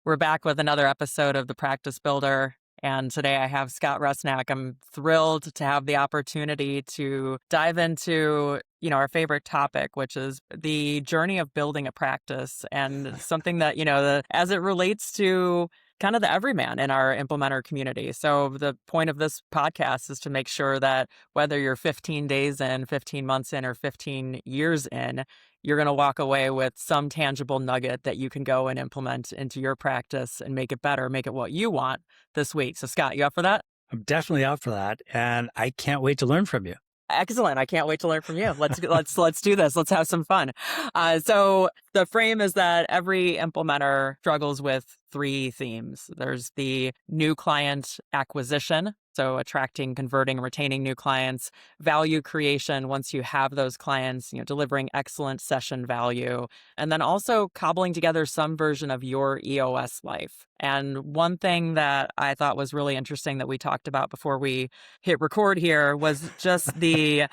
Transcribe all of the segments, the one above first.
We're back with another episode of The Practice Builder. And today I have Scott Rusnak. I'm thrilled to have the opportunity to dive into, our favorite topic, which is the journey of building a practice and something that, as it relates to kind of the everyman in our implementer community. So the point of this podcast is to make sure that whether you're 15 days in, 15 months in, or 15 years in, you're going to walk away with some tangible nugget that you can go and implement into your practice and make it better, make it what you want this week. So Scott, you up for that? I'm definitely up for that. And I can't wait to learn from you. Excellent. I can't wait to learn from you. Let's do this. Let's have some fun. So the frame is that every implementer struggles with three themes. There's the new client acquisition, so attracting, converting, retaining new clients, value creation once you have those clients, delivering excellent session value, and then also cobbling together some version of your EOS life. And one thing that I thought was really interesting that we talked about before we hit record here was just the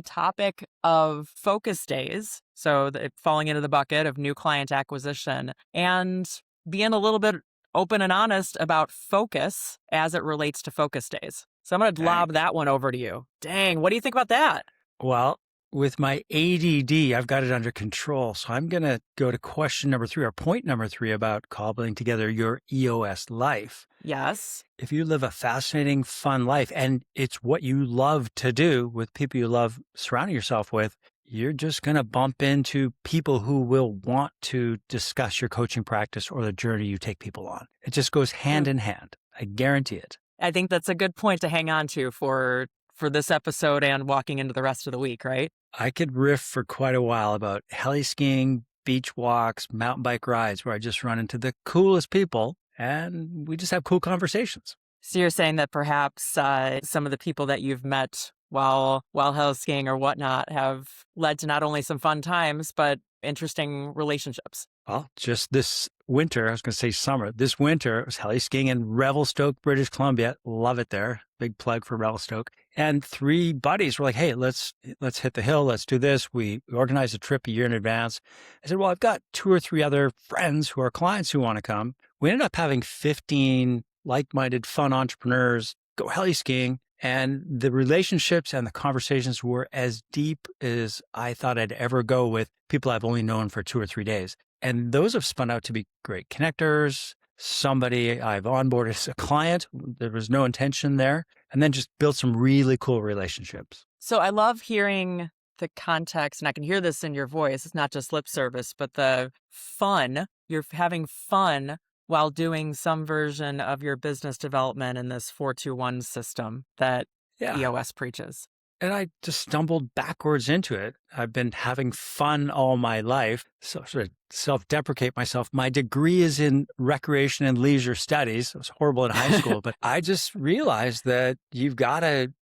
topic of focus days. So falling into the bucket of new client acquisition and being a little bit open and honest about focus as it relates to focus days. So I'm going to lob that one over to you. Dang, what do you think about that? Well, with my ADD, I've got it under control. So I'm going to go to question number 3 or point number 3 about cobbling together your EOS life. Yes. If you live a fascinating, fun life, and it's what you love to do with people you love surrounding yourself with, you're just going to bump into people who will want to discuss your coaching practice or the journey you take people on. It just goes hand in hand. I guarantee it. I think that's a good point to hang on to for this episode and walking into the rest of the week, right? I could riff for quite a while about heli skiing, beach walks, mountain bike rides, where I just run into the coolest people and we just have cool conversations. So you're saying that perhaps some of the people that you've met while heli skiing or whatnot have led to not only some fun times, but interesting relationships. Well, just this winter, I was going to say summer, this winter, I was heli skiing in Revelstoke, British Columbia. Love it there. Big plug for Revelstoke. And 3 buddies were like, hey, let's hit the hill. Let's do this. We organized a trip a year in advance. I said, well, I've got 2 or 3 other friends who are clients who want to come. We ended up having 15 like-minded, fun entrepreneurs go heli skiing. And the relationships and the conversations were as deep as I thought I'd ever go with people I've only known for 2 or 3 days. And those have spun out to be great connectors, somebody I've onboarded as a client. There was no intention there. And then just built some really cool relationships. So I love hearing the context, and I can hear this in your voice. It's not just lip service, but the fun. You're having fun while doing some version of your business development in this 4-2-1 system that EOS preaches. And I just stumbled backwards into it. I've been having fun all my life, so sort of self-deprecate myself. My degree is in recreation and leisure studies. I was horrible in high school, but I just realized that you've got to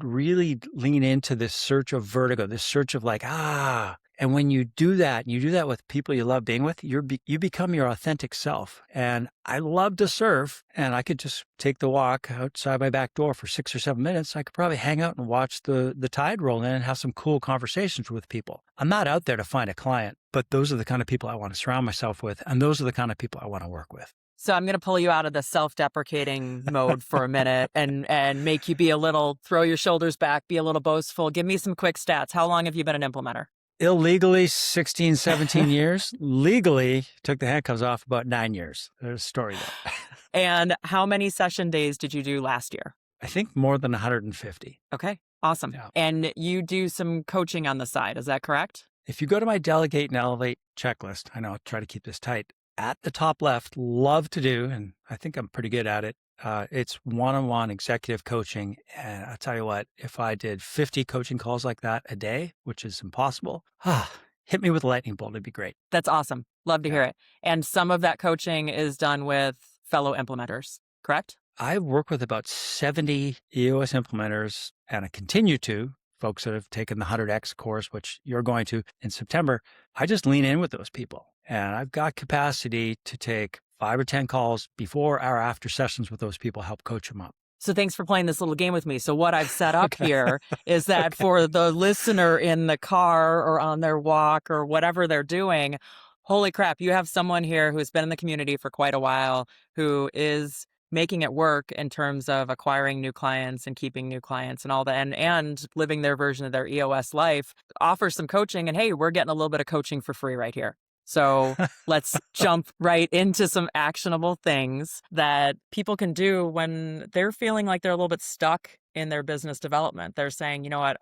really lean into this search of vertigo, this search of and when you do that with people you love being with, you become your authentic self. And I love to surf, and I could just take the walk outside my back door for 6 or 7 minutes. I could probably hang out and watch the tide roll in and have some cool conversations with people. I'm not out there to find a client, but those are the kind of people I want to surround myself with, and those are the kind of people I want to work with. So I'm going to pull you out of the self-deprecating mode for a minute and make you throw your shoulders back, be a little boastful. Give me some quick stats. How long have you been an implementer? Illegally, 16, 17 years. Legally, took the handcuffs off about 9 years. There's a story there. And how many session days did you do last year? I think more than 150. Okay, awesome. Yeah. And you do some coaching on the side, is that correct? If you go to my Delegate and Elevate checklist, I know I'll try to keep this tight. At the top left, love to do, and I think I'm pretty good at it. It's one-on-one executive coaching. And I'll tell you what, if I did 50 coaching calls like that a day, which is impossible, hit me with a lightning bolt. It'd be great. That's awesome. Love to hear it. And some of that coaching is done with fellow implementers, correct? I work with about 70 EOS implementers, and I continue to, folks that have taken the 100X course, which you're going to in September. I just lean in with those people. And I've got capacity to take 5 or 10 calls before or after sessions with those people, help coach them up. So thanks for playing this little game with me. So what I've set up here is that for the listener in the car or on their walk or whatever they're doing, Holy crap, you have someone here who's been in the community for quite a while, who is making it work in terms of acquiring new clients and keeping new clients and all that, and living their version of their EOS life, offers some coaching, and hey, we're getting a little bit of coaching for free right here. So let's jump right into some actionable things that people can do when they're feeling like they're a little bit stuck in their business development. They're saying, you know what,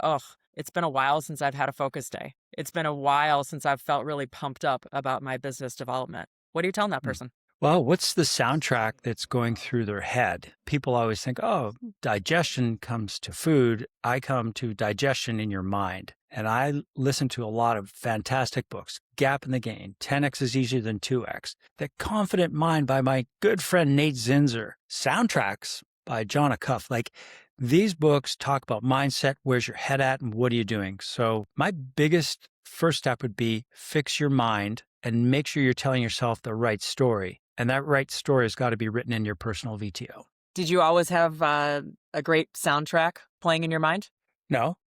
it's been a while since I've had a focus day. It's been a while since I've felt really pumped up about my business development. What are you telling that person? Well, what's the soundtrack that's going through their head? People always think, oh, digestion comes to food. I come to digestion in your mind. And I listen to a lot of fantastic books. Gap in the Gain, 10X is Easier Than 2X, The Confident Mind by my good friend Nate Zinzer, Soundtracks by John Acuff. Like, these books talk about mindset, where's your head at, and what are you doing? So my biggest first step would be fix your mind and make sure you're telling yourself the right story. And that right story has got to be written in your personal VTO. Did you always have a great soundtrack playing in your mind? No.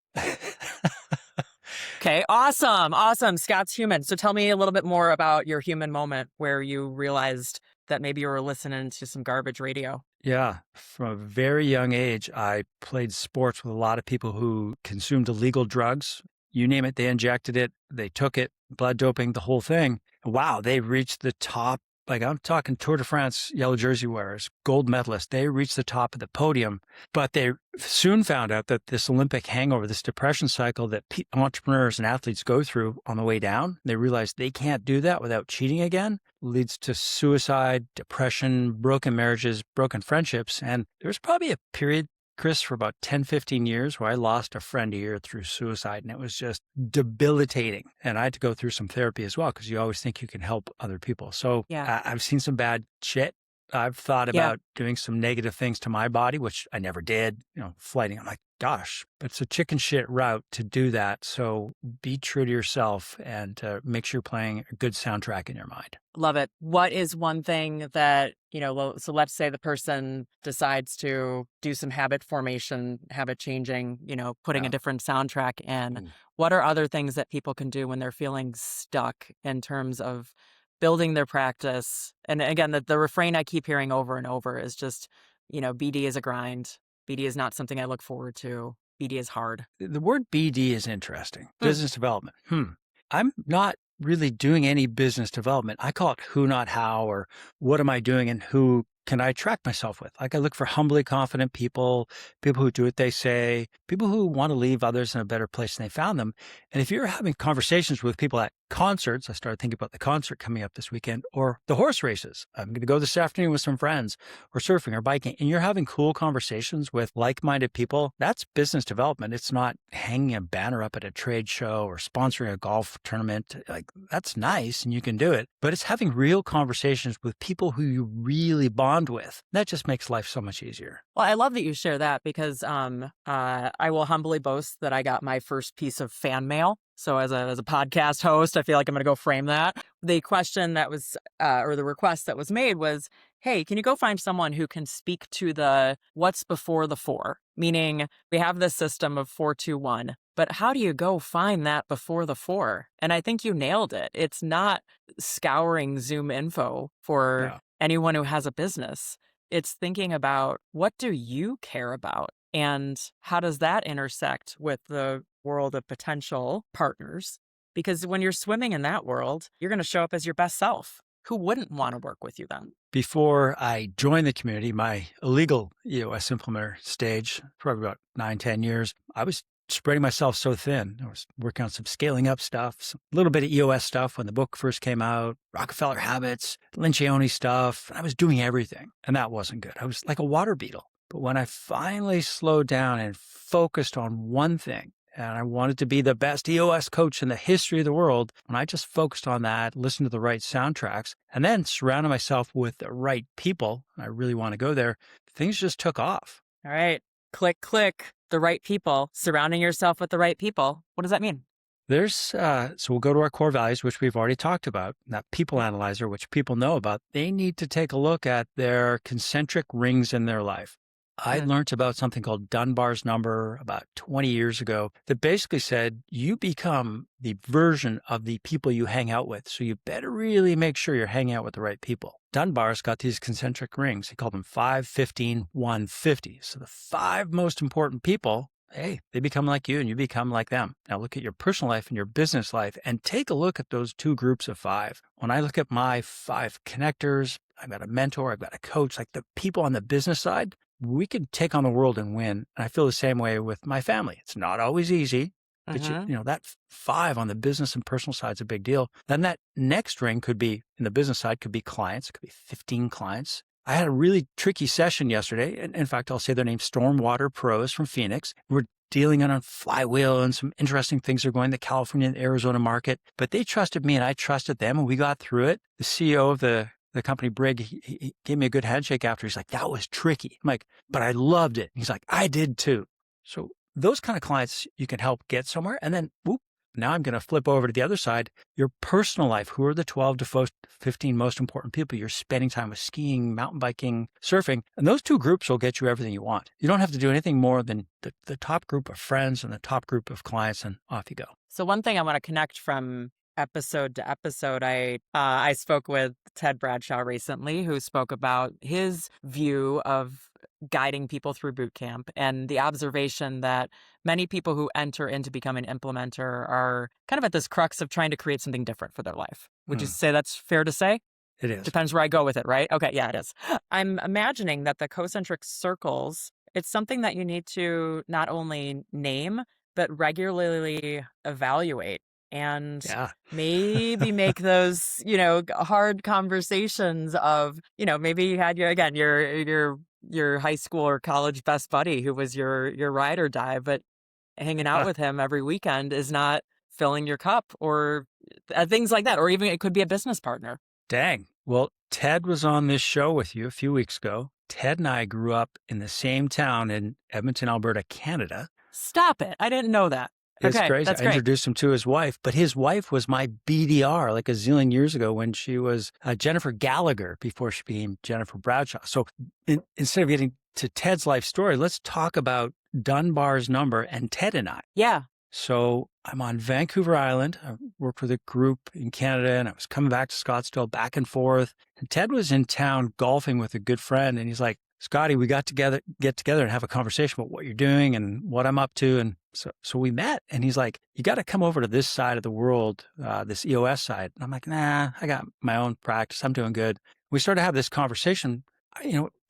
Okay, awesome. Scott's human. So tell me a little bit more about your human moment where you realized that maybe you were listening to some garbage radio. Yeah. From a very young age, I played sports with a lot of people who consumed illegal drugs. You name it, they injected it, they took it, blood doping, the whole thing. Wow, they reached the top. Like, I'm talking Tour de France yellow jersey wearers, gold medalists. They reached the top of the podium, but they soon found out that this Olympic hangover, this depression cycle that entrepreneurs and athletes go through on the way down, they realize they can't do that without cheating again, leads to suicide, depression, broken marriages, broken friendships. And there was probably a period, Chris, for about 10, 15 years where I lost a friend a year through suicide, and it was just debilitating. And I had to go through some therapy as well, because you always think you can help other people. So Yeah. I've seen some bad shit. I've thought about doing some negative things to my body, which I never did, flighting. I'm like, gosh, but it's a chicken shit route to do that. So be true to yourself and make sure you're playing a good soundtrack in your mind. Love it. What is one thing that, so let's say the person decides to do some habit formation, habit changing, putting a different soundtrack in. What are other things that people can do when they're feeling stuck in terms of building their practice? And again, the refrain I keep hearing over and over is just, BD is a grind. BD is not something I look forward to. BD is hard. The word BD is interesting. Business development. I'm not really doing any business development. I call it who, not how, or what am I doing and who can I track myself with? Like, I look for humbly confident people, people who do what they say, people who want to leave others in a better place than they found them. And if you're having conversations with people at concerts, I started thinking about the concert coming up this weekend, or the horse races. I'm going to go this afternoon with some friends, or surfing or biking, and you're having cool conversations with like-minded people. That's business development. It's not hanging a banner up at a trade show or sponsoring a golf tournament. Like, that's nice and you can do it, but it's having real conversations with people who you really bond with. That just makes life so much easier. Well, I love that you share that, because I will humbly boast that I got my first piece of fan mail. So as a podcast host, I feel like I'm going to go frame that. The question that was, or the request that was made was, hey, can you go find someone who can speak to the what's before the 4? Meaning, we have this system of 4-2-1, but how do you go find that before the 4? And I think you nailed it. It's not scouring Zoom info for anyone who has a business. It's thinking about, what do you care about? And how does that intersect with the world of potential partners? Because when you're swimming in that world, you're going to show up as your best self. Who wouldn't want to work with you then? Before I joined the community, my illegal EOS Implementer stage, probably about 9, 10 years, I was spreading myself so thin. I was working on some scaling up stuff, a little bit of EOS stuff when the book first came out, Rockefeller Habits, Lencioni stuff. I was doing everything, and that wasn't good. I was like a water beetle. But when I finally slowed down and focused on one thing, and I wanted to be the best EOS coach in the history of the world, when I just focused on that, listened to the right soundtracks, and then surrounded myself with the right people, and I really want to go there, things just took off. All right. Click, click. The right people, surrounding yourself with the right people. What does that mean? There's, so we'll go to our core values, which we've already talked about, that people analyzer, which people know about. They need to take a look at their concentric rings in their life. I learned about something called Dunbar's number about 20 years ago that basically said you become the version of the people you hang out with. So you better really make sure you're hanging out with the right people. Dunbar's got these concentric rings. He called them 5, 15, 150. So the 5 most important people, hey, they become like you and you become like them. Now look at your personal life and your business life and take a look at those 2 groups of 5. When I look at my 5 connectors, I've got a mentor, I've got a coach, like the people on the business side, we can take on the world and win. And I feel the same way with my family. It's not always easy, but that 5 on the business and personal side is a big deal. Then that next ring could be, in the business side, could be clients. It could be 15 clients. I had a really tricky session yesterday. And in fact, I'll say their name, Stormwater Pros from Phoenix. We're dealing on a flywheel and some interesting things are going to the California and Arizona market. But they trusted me and I trusted them and we got through it. The CEO of the company, Brig, he gave me a good handshake after. He's like, that was tricky. I'm like, but I loved it. He's like, I did too. So those kind of clients you can help get somewhere. And then, whoop, now I'm going to flip over to the other side. Your personal life. Who are the 12 to 15 most important people you're spending time with? Skiing, mountain biking, surfing. And those 2 groups will get you everything you want. You don't have to do anything more than the top group of friends and the top group of clients, and off you go. So one thing I want to connect from episode to episode, I spoke with Ted Bradshaw recently, who spoke about his view of guiding people through boot camp and the observation that many people who enter into becoming an implementer are kind of at this crux of trying to create something different for their life. Would you say that's fair to say? It is. Depends where I go with it, right? Okay, yeah, it is. I'm imagining that the concentric circles, it's something that you need to not only name, but regularly evaluate. And maybe make those, hard conversations of, maybe you had your high school or college best buddy who was your ride or die, but hanging out with him every weekend is not filling your cup or things like that. Or even it could be a business partner. Dang. Well, Ted was on this show with you a few weeks ago. Ted and I grew up in the same town in Edmonton, Alberta, Canada. Stop it. I didn't know that. It's okay, crazy. That's I great. introduced him to his wife, but his wife was my BDR like a zillion years ago when she was Jennifer Gallagher before she became Jennifer Bradshaw. So instead of getting to Ted's life story, let's talk about Dunbar's number and Ted and I. Yeah. So I'm on Vancouver Island. I worked with a group in Canada and I was coming back to Scottsdale back and forth. And Ted was in town golfing with a good friend. And he's like, Scotty, we get together and have a conversation about what you're doing and what I'm up to. And so we met and he's like, you got to come over to this side of the world, this EOS side. And I'm like, nah, I got my own practice. I'm doing good. We started to have this conversation.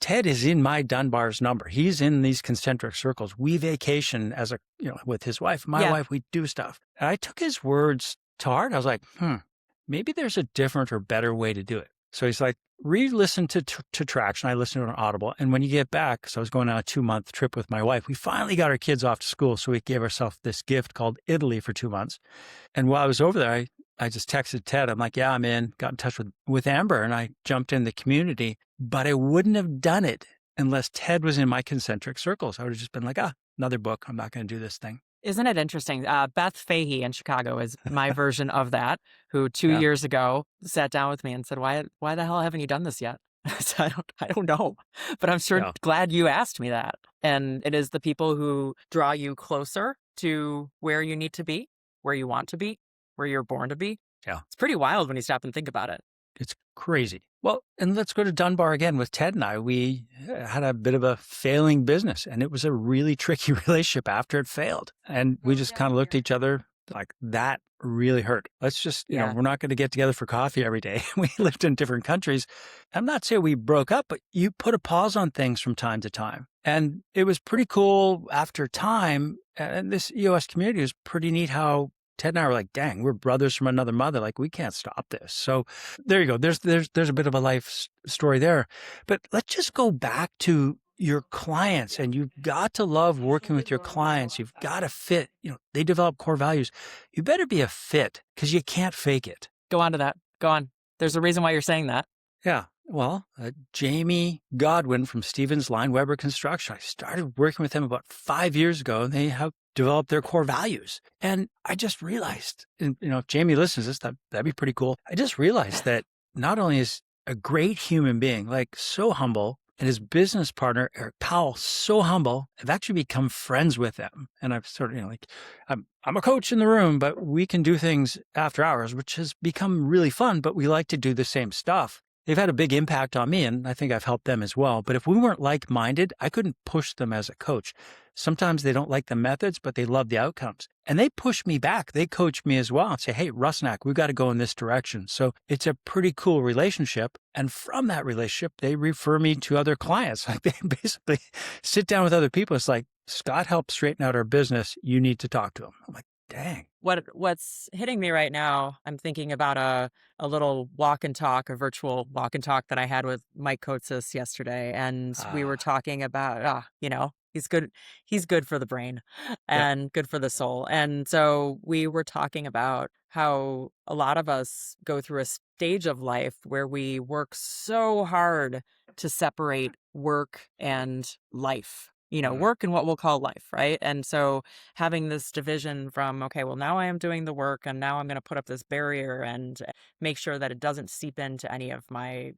Ted is in my Dunbar's number. He's in these concentric circles. We vacation with his wife. My wife, we do stuff. And I took his words to heart. I was like, maybe there's a different or better way to do it. So he's like, re-listen to Traction. I listened to it on Audible. And when you get back, so I was going on a 2-month trip with my wife. We finally got our kids off to school. So we gave ourselves this gift called Italy for 2 months. And while I was over there, I just texted Ted. I'm like, yeah, I'm in. Got in touch with Amber and I jumped in the community. But I wouldn't have done it unless Ted was in my concentric circles. I would have just been like, another book. I'm not going to do this thing. Isn't it interesting? Beth Fahey in Chicago is my version of that, who 2 years ago sat down with me and said, why the hell haven't you done this yet? So I don't know, but I'm sure glad you asked me that. And it is the people who draw you closer to where you need to be, where you want to be, where you're born to be. Yeah. It's pretty wild when you stop and think about it. It's crazy. Well, and let's go to Dunbar again with Ted and I. We had a bit of a failing business and it was a really tricky relationship after it failed. And we just kind of looked at each other like that really hurt. Let's just, we're not going to get together for coffee every day. We lived in different countries. I'm not saying we broke up, but you put a pause on things from time to time. And it was pretty cool after time. And this EOS community was pretty neat how Ted and I were like, dang, we're brothers from another mother. Like, we can't stop this. So there you go. There's a bit of a life story there. But let's just go back to your clients. And you've got to love working with your clients. You've got to fit. They develop core values. You better be a fit because you can't fake it. Go on to that. Go on. There's a reason why you're saying that. Yeah. Well, Jamie Godwin from Stevens Line Weber Construction. I started working with him about 5 years ago, and they have developed their core values. And I just realized, and if Jamie listens to this, that'd be pretty cool. I just realized that not only is a great human being, like so humble, And his business partner, Eric Powell, so humble. I've actually become friends with them. And I've sort of, like, I'm a coach in the room, but we can do things after hours, which has become really fun, but we like to do the same stuff. They've had a big impact on me, and I think I've helped them as well. But if we weren't like-minded, I couldn't push them as a coach. Sometimes they don't like the methods, but they love the outcomes. And they push me back. They coach me as well and say, hey, Rusnak, we've got to go in this direction. So it's a pretty cool relationship. And from that relationship, they refer me to other clients. Like, they basically sit down with other people. It's like, Scott helped straighten out our business. You need to talk to him. I'm like, dang. What's hitting me right now, I'm thinking about a little walk and talk, a virtual walk and talk that I had with Mike Kotsis yesterday. And we were talking about, he's good for the brain and good for the soul. And so we were talking about how a lot of us go through a stage of life where we work so hard to separate work and life. Work and what we'll call life, right? And so having this division from, okay, well, now I am doing the work and now I'm going to put up this barrier and make sure that it doesn't seep into any of my,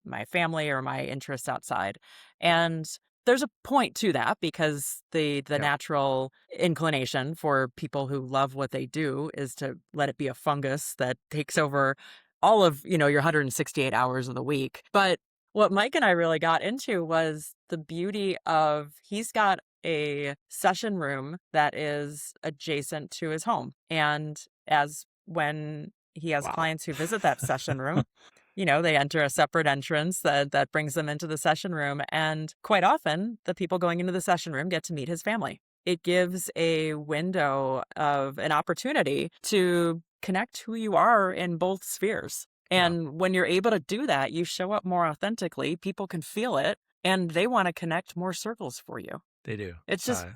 my family or my interests outside. And there's a point to that, because the natural inclination for people who love what they do is to let it be a fungus that takes over all of, your 168 hours of the week. But what Mike and I really got into was the beauty of, he's got a session room that is adjacent to his home. And when he has clients who visit that session room, they enter a separate entrance that brings them into the session room. And quite often, the people going into the session room get to meet his family. It gives a window of an opportunity to connect who you are in both spheres. And when you're able to do that, you show up more authentically. People can feel it, and they want to connect more circles for you. They do. It's just,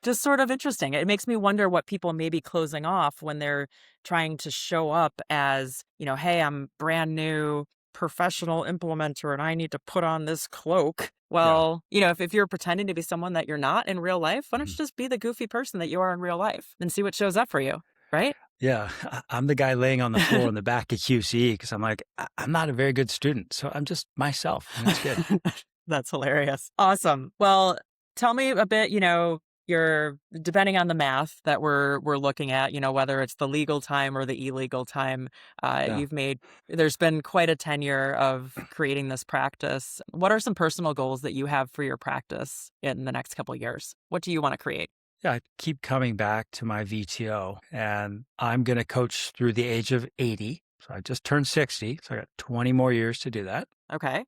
just sort of interesting. It makes me wonder what people may be closing off when they're trying to show up as, hey, I'm brand new professional implementer and I need to put on this cloak. Well, if you're pretending to be someone that you're not in real life, why don't you just be the goofy person that you are in real life and see what shows up for you, right? Yeah, I'm the guy laying on the floor in the back of QC because I'm like, I'm not a very good student. So I'm just myself. And it's good. That's hilarious. Awesome. Well, tell me a bit, you're depending on the math that we're looking at, whether it's the legal time or the illegal time, there's been quite a tenure of creating this practice. What are some personal goals that you have for your practice in the next couple of years? What do you want to create? Yeah, I keep coming back to my VTO, and I'm going to coach through the age of 80. So I just turned 60, so I got 20 more years to do that. Okay.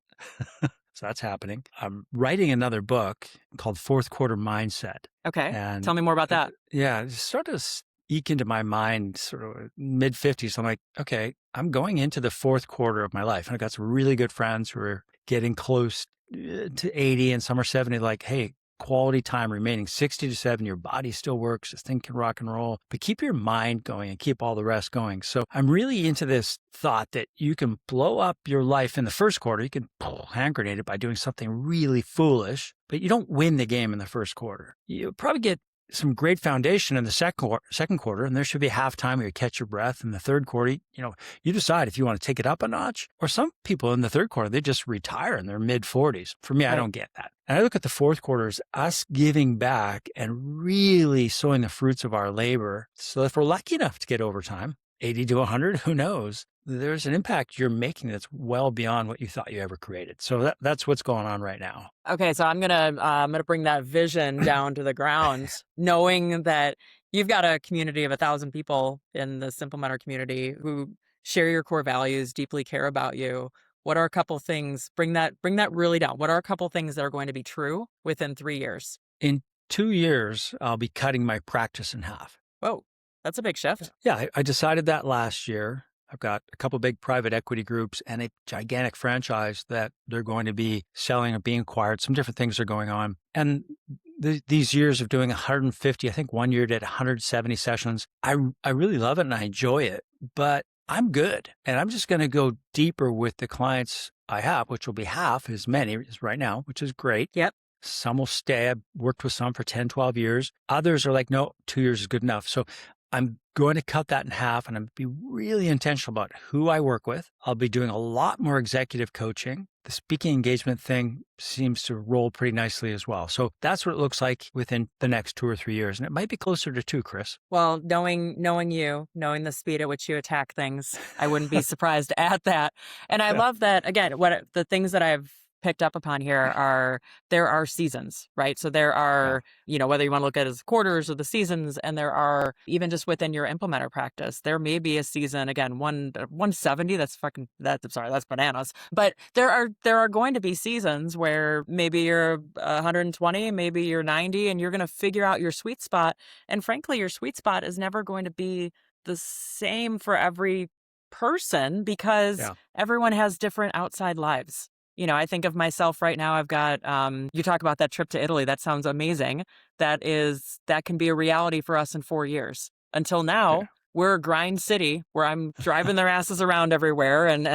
So that's happening. I'm writing another book called Fourth Quarter Mindset. Okay. And tell me more about that. Yeah, it started to eke into my mind sort of mid-50s. I'm like, okay, I'm going into the fourth quarter of my life. And I've got some really good friends who are getting close to 80 and some are 70, like, hey, quality time remaining, 60 to 70, your body still works, this thing can rock and roll, but keep your mind going and keep all the rest going. So I'm really into this thought that you can blow up your life in the first quarter. You can hand grenade it by doing something really foolish, but you don't win the game in the first quarter. You'll probably get some great foundation in the second quarter, and there should be halftime where you catch your breath. In the third quarter, you decide if you want to take it up a notch. Or some people in the third quarter, they just retire in their mid-40s. For me, I don't get that. And I look at the fourth quarter as us giving back and really sowing the fruits of our labor. So if we're lucky enough to get overtime, 80 to 100, who knows? There's an impact you're making that's well beyond what you thought you ever created. So that's what's going on right now. Okay, so I'm gonna bring that vision down to the ground, knowing that you've got a community of 1,000 people in the Implementer community who share your core values, deeply care about you. What are a couple things? Bring that really down. What are a couple things that are going to be true within 3 years? In 2 years, I'll be cutting my practice in half. Whoa, that's a big shift. Yeah, I decided that last year. I've got a couple big private equity groups and a gigantic franchise that they're going to be selling or being acquired. Some different things are going on. And these years of doing 150, I think one year did 170 sessions. I really love it and I enjoy it, but I'm good. And I'm just going to go deeper with the clients I have, which will be half as many as right now, which is great. Yep. Some will stay. I've worked with some for 10, 12 years. Others are like, no, 2 years is good enough. So I'm going to cut that in half and I'm be really intentional about who I work with. I'll be doing a lot more executive coaching. The speaking engagement thing seems to roll pretty nicely as well. So that's what it looks like within the next 2 or 3 years. And it might be closer to 2, Chris. Well, knowing you, knowing the speed at which you attack things, I wouldn't be surprised at that. And I Yeah. love that, again, what the things that I've picked up upon here are there are seasons, right? So there are, whether you want to look at it as quarters or the seasons, and there are even just within your implementer practice, there may be a season, again, 170, that's bananas. But there are going to be seasons where maybe you're 120, maybe you're 90, and you're going to figure out your sweet spot. And frankly, your sweet spot is never going to be the same for every person because everyone has different outside lives. I think of myself right now. I've got, you talk about that trip to Italy. That sounds amazing. That can be a reality for us in 4 years. Until now, we're a grind city where I'm driving their asses around everywhere. And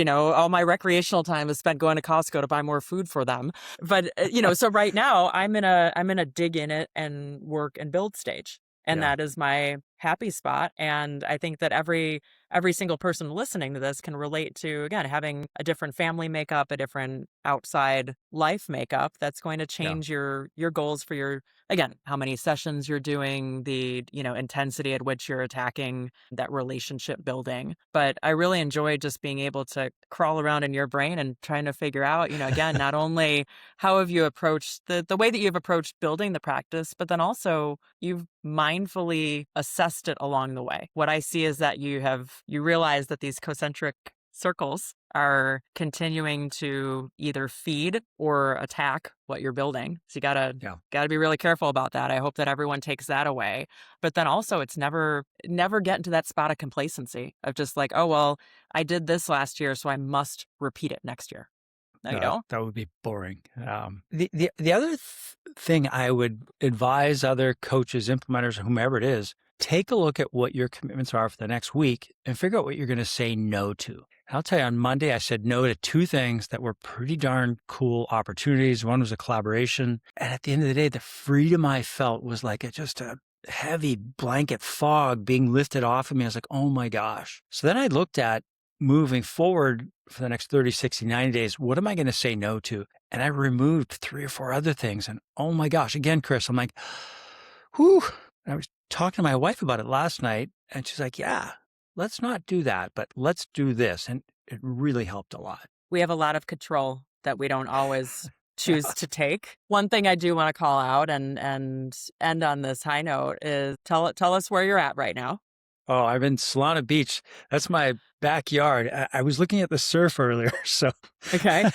all my recreational time is spent going to Costco to buy more food for them. But, so right now I'm in a dig in it and work and build stage. And that is my happy spot. And I think that every single person listening to this can relate to, again, having a different family makeup, a different outside life makeup that's going to change your goals for your, again, how many sessions you're doing, the, intensity at which you're attacking that relationship building. But I really enjoy just being able to crawl around in your brain and trying to figure out, again, not only how have you approached the way that you've approached building the practice, but then also you've mindfully assessed it along the way. What I see is that you realize that these concentric circles are continuing to either feed or attack what you're building. So you gotta be really careful about that. I hope that everyone takes that away. But then also it's never get into that spot of complacency of just like, oh, well, I did this last year, so I must repeat it next year. No, you don't. That would be boring. The other thing I would advise other coaches, implementers, whomever it is, take a look at what your commitments are for the next week and figure out what you're going to say no to. I'll tell you, on Monday, I said no to 2 things that were pretty darn cool opportunities. One was a collaboration. And at the end of the day, the freedom I felt was like just a heavy blanket fog being lifted off of me. I was like, oh my gosh. So then I looked at moving forward for the next 30, 60, 90 days, what am I going to say no to? And I removed 3 or 4 other things. And oh my gosh, again, Chris, I'm like, whew. And I was talking to my wife about it last night, and she's like, yeah, let's not do that, but let's do this. And it really helped a lot. We have a lot of control that we don't always choose to take. One thing I do want to call out and end on this high note is tell us where you're at right now. Oh, I'm in Solana Beach. That's my backyard. I was looking at the surf earlier, so. Okay.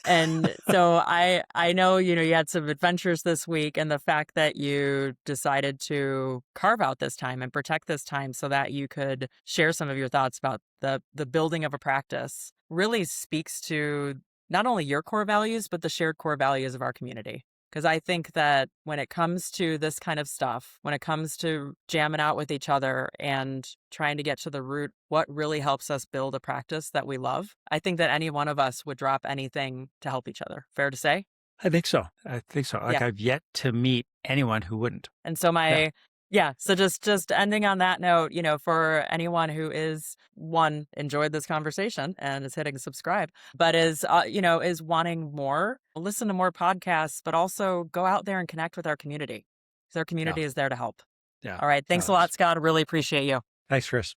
And so I know, you had some adventures this week, and the fact that you decided to carve out this time and protect this time so that you could share some of your thoughts about the building of a practice really speaks to not only your core values, but the shared core values of our community. Because I think that when it comes to this kind of stuff, when it comes to jamming out with each other and trying to get to the root, what really helps us build a practice that we love, I think that any one of us would drop anything to help each other. Fair to say? I think so. Like I've yet to meet anyone who wouldn't. And so so just ending on that note, for anyone who is enjoyed this conversation and is hitting subscribe, but is wanting more, listen to more podcasts, but also go out there and connect with our community because our community is there to help. Yeah. All right. Thanks a lot, Scott. I really appreciate you. Thanks, Chris.